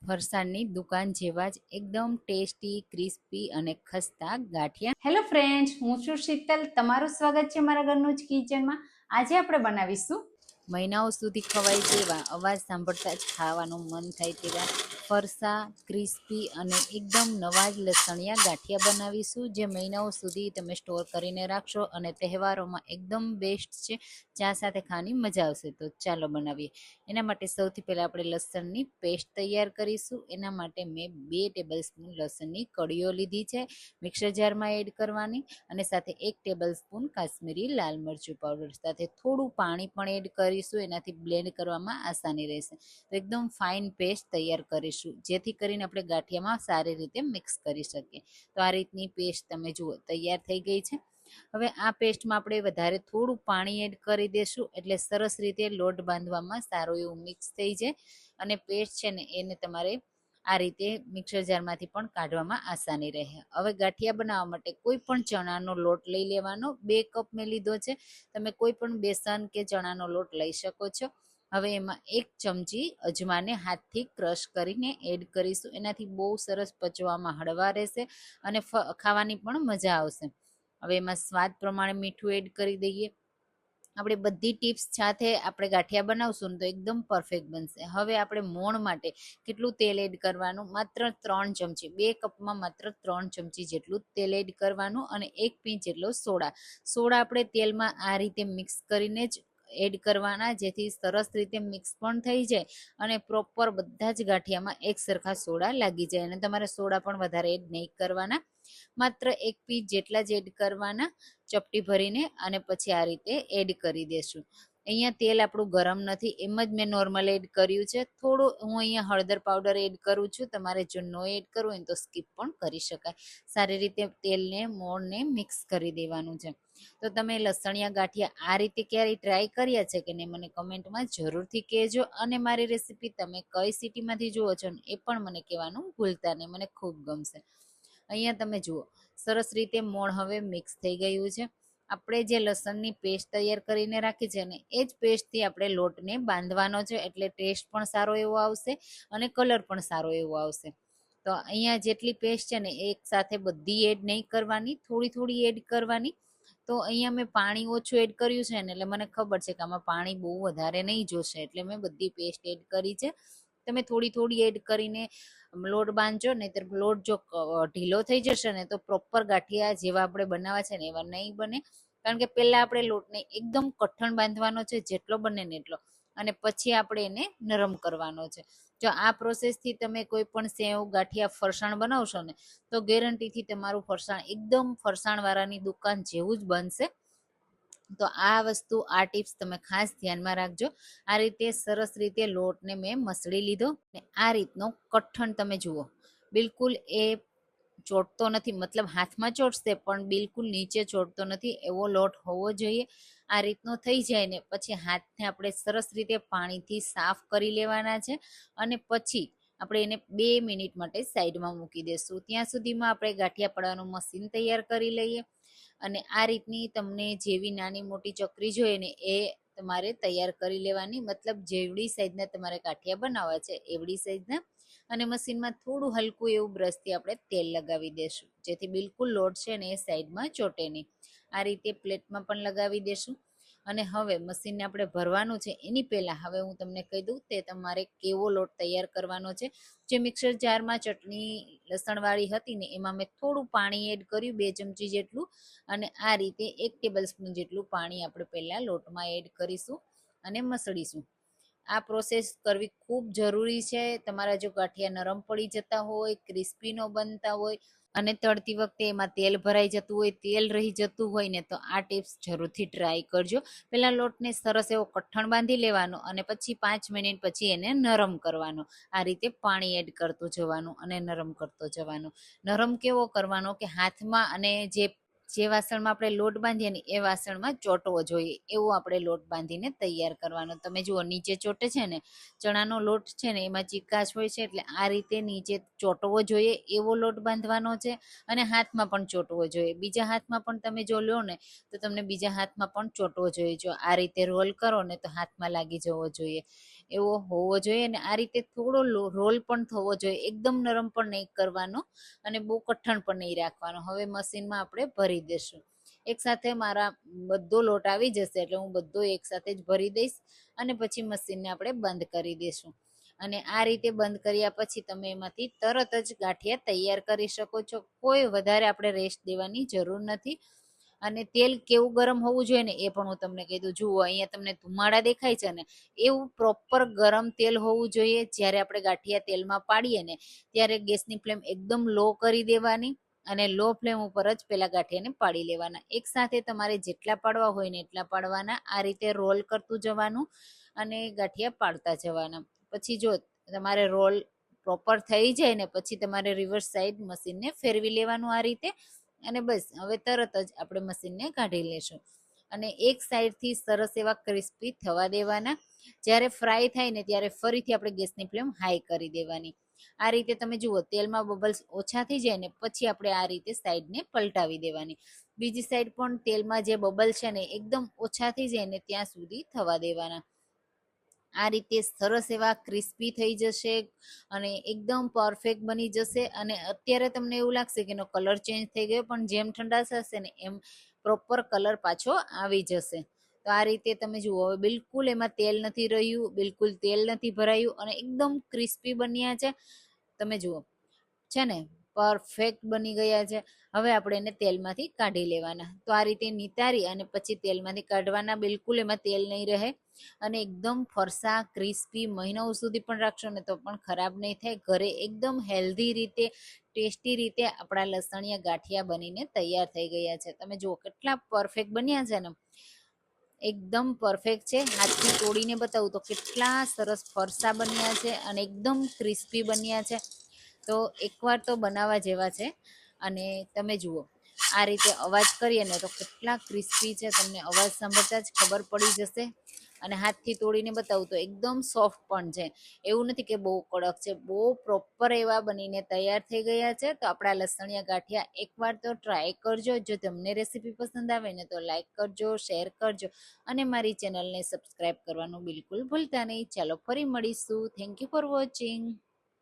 ફરસાણની દુકાન જેવા જ એકદમ ટેસ્ટી, ક્રિસ્પી અને ખસ્તા ગાંઠિયા. હેલો ફ્રેન્ડ્સ, હું છું શીતલ. તમારું સ્વાગત છે મારા ઘરનું જ કિચનમાં. આજે આપણે બનાવીશું મહિનાઓ સુધી ખવાય તેવા, અવાજ સાંભળતા જ ખાવાનું મન થાય તેવા ફરસા, ક્રિસ્પી અને એકદમ નવા જ લસણિયા ગાંઠિયા બનાવીશું, જે મહિનાઓ સુધી તમે સ્ટોર કરીને રાખશો અને તહેવારોમાં એકદમ બેસ્ટ છે. ચા સાથે ખાવાની મજા આવશે. તો ચાલો બનાવીએ. એના માટે સૌથી પહેલાં આપણે લસણની પેસ્ટ તૈયાર કરીશું. એના માટે મેં 2 ટેબલ સ્પૂન લસણની કળીઓ લીધી છે, મિક્સર જારમાં એડ કરવાની, અને સાથે 1 ટેબલ સ્પૂન કાશ્મીરી લાલ મરચું પાવડર, સાથે થોડું પાણી પણ એડ કરીશું. એનાથી બ્લેન્ડ કરવામાં આસાની રહેશે. તો એકદમ ફાઇન પેસ્ટ તૈયાર કરીશું, જેથી કરીને આપણે ગાંઠિયામાં સારી રીતે મિક્સ કરી શકીએ. તો આ રીતની પેસ્ટ તમે જુઓ તૈયાર થઈ ગઈ છે. હવે આ પેસ્ટમાં આપણે વધારે થોડું પાણી એડ કરી દેશું, એટલે સરસ રીતે લોટ બાંધવામાં સારું એવું મિક્સ થઈ જાય. અને પેસ્ટ છે ને એને તમારે આ રીતે મિક્સર જારમાંથી પણ કાઢવામાં આસાની રહે. હવે ગાંઠિયા બનાવવા માટે કોઈ પણ ચણાનો લોટ લઈ લેવાનો. 2 કપ મેં લીધો છે. તમે કોઈ પણ બેસન કે ચણાનો લોટ લઈ શકો છો. હવે એમાં 1 ચમચી અજમાને હાથથી ક્રશ કરીને એડ કરીશું. એનાથી બહુ સરસ પચવામાં હળવા રહેશે અને ખાવાની પણ મજા આવશે. હવે એમાં સ્વાદ પ્રમાણે મીઠું એડ કરી દઈએ. આપણે બધી ટિપ્સ સાથે આપણે ગાંઠિયા બનાવશું ને તો એકદમ પરફેક્ટ બનશે. હવે આપણે મોણ માટે કેટલું તેલ એડ કરવાનું? માત્ર 3 ચમચી. 2 કપમાં માત્ર 3 ચમચી જેટલું તેલ એડ કરવાનું, અને 1 પિંચ જેટલો સોડા. આપણે તેલમાં આ રીતે મિક્સ કરીને જ એડ કરવાના, જેથી સરસ રીતે મિક્સ પણ થઈ જાય અને પ્રોપર બધા જ ગાંઠિયામાં એક સરખા સોડા લાગી જાય. અને તમારે સોડા પણ વધારે એડ નહીં કરવાના, માત્ર 1 પિંચ જેટલા જ એડ કરવાના, ચપટી ભરીને. અને પછી આ રીતે એડ કરી દેશું. અહીંયા તેલ આપણું ગરમ નથી, એમ જ મેં નોર્મલ એડ કર્યું છે. થોડું હું અહીંયા હળદર પાવડર એડ કરું છું. તમારે જો નો એડ કરવું હોય તો સ્કીપ પણ કરી શકાય. સારી રીતે તેલને મોણને મિક્સ કરી દેવાનું છે. તો તમે લસણિયા ગાંઠિયા આ રીતે ક્યારેય ટ્રાય કર્યા છે કે નહીં, મને કમેન્ટમાં જરૂરથી કહેજો. અને મારી રેસીપી તમે કઈ સિટીમાંથી જુઓ છો ને એ પણ મને કહેવાનું ભૂલતા નહીં, મને ખૂબ ગમશે. અહીંયા તમે જુઓ સરસ રીતે મોણ હવે મિક્સ થઈ ગયું છે. આપણે જે લસણની પેસ્ટ તૈયાર કરીને રાખી છે ને એ જ પેસ્ટથી આપણે લોટને બાંધવાનો છે, એટલે ટેસ્ટ પણ સારો એવો આવશે અને કલર પણ સારો એવો આવશે. તો અહીંયા જેટલી પેસ્ટ છે ને એક સાથે બધી એડ નહીં કરવાની, થોડી થોડી એડ કરવાની. તો અહીંયા મેં પાણી ઓછું એડ કર્યું છે ને, એટલે મને ખબર છે કે આમાં પાણી બહુ વધારે નહીં જોશે, એટલે મેં બધી પેસ્ટ એડ કરી છે. તમે થોડી થોડી એડ કરીને લોટ બાંધજો, નહીંતર લોટ જો ઢીલો થઈ જશે ને તો પ્રોપર ગાંઠિયા જેવા આપણે બનાવવા છે ને એવા નહીં બને. કારણ કે પહેલા આપણે લોટને એકદમ કઠણ બાંધવાનો છે, જેટલો બને ને એટલો, અને પછી આપણે એને નરમ કરવાનો છે. જો આ પ્રોસેસથી તમે કોઈ પણ સેવ, ગાંઠિયા, ફરસાણ બનાવશો ને તો ગેરંટીથી તમારું ફરસાણ એકદમ ફરસાણવાળાની દુકાન જેવું જ બનશે. તો આ વસ્તુ, આ ટિપ્સ તમે ખાસ ધ્યાનમાં રાખજો. આ રીતે સરસ રીતે લોટને મેં મસળી લીધો. આ રીતનો કઠણ તમે જુઓ, બિલકુલ એ ચોટતો નથી, મતલબ હાથમાં ચોટશે પણ બિલકુલ નીચે ચોટતો નથી, એવો લોટ હોવો જોઈએ. આ રીતનો થઈ જાય ને પછી હાથને આપણે સરસ રીતે પાણીથી સાફ કરી લેવાના છે. અને પછી આપણે એને 2 મિનિટ માટે સાઈડમાં મૂકી દઈશું. ત્યાં સુધીમાં આપણે ગાંઠિયા પડવાનું મશીન તૈયાર કરી લઈએ. અને આ રીતની તમને જેવી નાની મોટી ચકરી જોઈએ ને એ તમારે તૈયાર કરી લેવાની, મતલબ જેવડી સાઈઝના તમારે ગાંઠિયા બનાવવા છે એવડી સાઈઝના. અને મશીનમાં થોડું હલકું એવું બ્રશથી આપણે તેલ લગાવી દઈશું, જેથી બિલકુલ લોટ છે ને એ સાઈડમાં ચોટે નહીં. આ રીતે પ્લેટમાં પણ લગાવી દેશું. અને હવે મશીનને આપણે ભરવાનું છે એની પહેલાં હવે હું તમને કહી દઉં તે તમારે કેવો લોટ તૈયાર કરવાનો છે. જે મિક્સર જારમાં ચટણી લસણવાળી હતી ને એમાં મેં થોડું પાણી એડ કર્યું, 2 ચમચી જેટલું. અને આ રીતે 1 ટેબલ સ્પૂન જેટલું પાણી આપણે પહેલાં લોટમાં એડ કરીશું અને મસળીશું. આ પ્રોસેસ કરવી ખૂબ જરૂરી છે. તમારા જો ગાંઠિયા નરમ પડી જતા હોય, ક્રિસ્પી ન બનતા હોય અને તળતી વખતે એમાં તેલ ભરાઈ જતું હોય, તેલ રહી જતું હોય ને, તો આ ટિપ્સ જરૂરથી ટ્રાય કરજો. પહેલાં લોટને સરસ એવો કઠણ બાંધી લેવાનો અને પછી 5 મિનિટ પછી એને નરમ કરવાનો. આ રીતે પાણી એડ કરતું જવાનું અને નરમ કરતો જવાનો. નરમ કેવો કરવાનો કે હાથમાં, અને જે વાસણમાં આપણે લોટ બાંધીએ ને એ વાસણમાં ચોંટવો જોઈએ એવો આપણે લોટ બાંધીને તૈયાર કરવાનો. તમે જુઓ નીચે ચોટે છે ને, ચણાનો લોટ છે ને એમાં ચીકાશ હોય છે, એટલે આ રીતે નીચે ચોંટવો જોઈએ એવો લોટ બાંધવાનો છે. અને હાથમાં પણ ચોંટવો જોઈએ. બીજા હાથમાં પણ તમે જો લો ને તો તમને બીજા હાથમાં પણ ચોંટવો જોઈએ. જો આ રીતે રોલ કરો ને તો હાથમાં લાગી જવો જોઈએ. એવો હોવો જોઈએ. અને આ રીતે થોડો રોલ પણ થવો જોઈએ, એકદમ નરમ પણ નહીં કરવાનો અને બહુ કઠણ પણ નહીં રાખવાનો. હવે મશીનમાં આપણે ભરી દઈશું. એક સાથે મારા બધો લોટ આવી જશે એટલે હું બધો એક સાથે જ ભરી દઈશ અને પછી મશીનને આપણે બંધ કરી દઈશું. અને આ રીતે બંધ કર્યા પછી તમે એમાંથી તરત જ ગાંઠિયા તૈયાર કરી શકો છો. કોઈ વધારે આપણે રેસ્ટ દેવાની જરૂર નથી. અને તેલ કેવું ગરમ હોવું જોઈએ ને એ પણ હું તમને કહી દઉં. જુઓ અહીંયા તમને ધુમાડા દેખાય છે ને, એવું પ્રોપર ગરમ તેલ હોવું જોઈએ. જ્યારે આપણે ગાંઠિયા તેલમાં પાડીએ ને ત્યારે ગેસની ફ્લેમ એકદમ લો કરી દેવાની અને લો ફ્લેમ ઉપર જ પેલા ગાંઠિયાને પાડી લેવાના. એક સાથે તમારે જેટલા પાડવા હોય ને એટલા પાડવાના. આ રીતે રોલ કરતું જવાનું અને ગાંઠિયા પાડતા જવાના. પછી જો તમારે રોલ પ્રોપર થઈ જાય ને પછી તમારે રિવર્સ સાઈડ મશીનને ફેરવી લેવાનું આ રીતે. અને બસ હવે તરત જ આપણે મશીનને કાઢી લેશું. અને એક સાઈડથી સરસ એવા ક્રિસ્પી થવા દેવાના. જ્યારે ફ્રાય થાય ને ત્યારે ફરીથી આપણે ગેસની ફ્લેમ હાઈ કરી દેવાની. આ રીતે તમે જુઓ તેલમાં બબલ્સ ઓછા થઈ જાય ને પછી આપણે આ રીતે સાઈડને પલટાવી દેવાની. બીજી સાઈડ પણ તેલમાં જે બબલ છે ને એકદમ ઓછા થઈ જાય ને ત્યાં સુધી થવા દેવાના. આ રીતે સરસ એવા ક્રિસ્પી થઈ જશે અને એકદમ પરફેક્ટ બની જશે. અને અત્યારે તમને એવું લાગશે કે એનો કલર ચેન્જ થઈ ગયો, પણ જેમ ઠંડા થશે ને એમ પ્રોપર કલર પાછો આવી જશે. તો આ રીતે તમે જુઓ હવે બિલકુલ એમાં તેલ નથી રહ્યું, બિલકુલ તેલ નથી ભરાયું અને એકદમ ક્રિસ્પી બન્યા છે. તમે જુઓ છે ને પરફેક્ટ બની ગયા છે. હવે આપણે એને તેલમાંથી કાઢી લેવાના. તો આ રીતે નિતારી અને પછી તેલમાંથી કાઢવાના. બિલકુલ એમાં તેલ નહીં રહે અને એકદમ ફરસા ક્રિસ્પી મહિનાઓ સુધી પણ રાખશો ને તો પણ ખરાબ નહીં થાય. ઘરે એકદમ હેલ્ધી રીતે ટેસ્ટી રીતે આપણા લસણિયા ગાંઠિયા બનીને તૈયાર થઈ ગયા છે. તમે જુઓ કેટલા પરફેક્ટ બન્યા છે ને, એકદમ પરફેક્ટ છે. હાથથી તોડીને બતાવું તો કેટલા સરસ ફરસા બન્યા છે અને એકદમ ક્રિસ્પી બન્યા છે. તો એકવાર તો બનાવવા જેવા છે. અને તમે જુઓ આ રીતે અવાજ કરીએ ને તો કેટલા ક્રિસ્પી છે, તમને અવાજ સાંભળતા જ ખબર પડી જશે. અને હાથથી તોડીને બતાવું તો એકદમ સોફ્ટ પણ છે, એવું નથી કે બહુ કડક છે. બહુ પ્રોપર એવા બનીને તૈયાર થઈ ગયા છે. તો આપણા લસણિયા ગાંઠિયા એકવાર તો ટ્રાય કરજો. જો તમને રેસીપી પસંદ આવે ને તો લાઈક કરજો, શેર કરજો અને મારી ચેનલને સબસ્ક્રાઈબ કરવાનું બિલકુલ ભૂલતા નહીં. ચાલો ફરી મળીશું. Thank you for watching.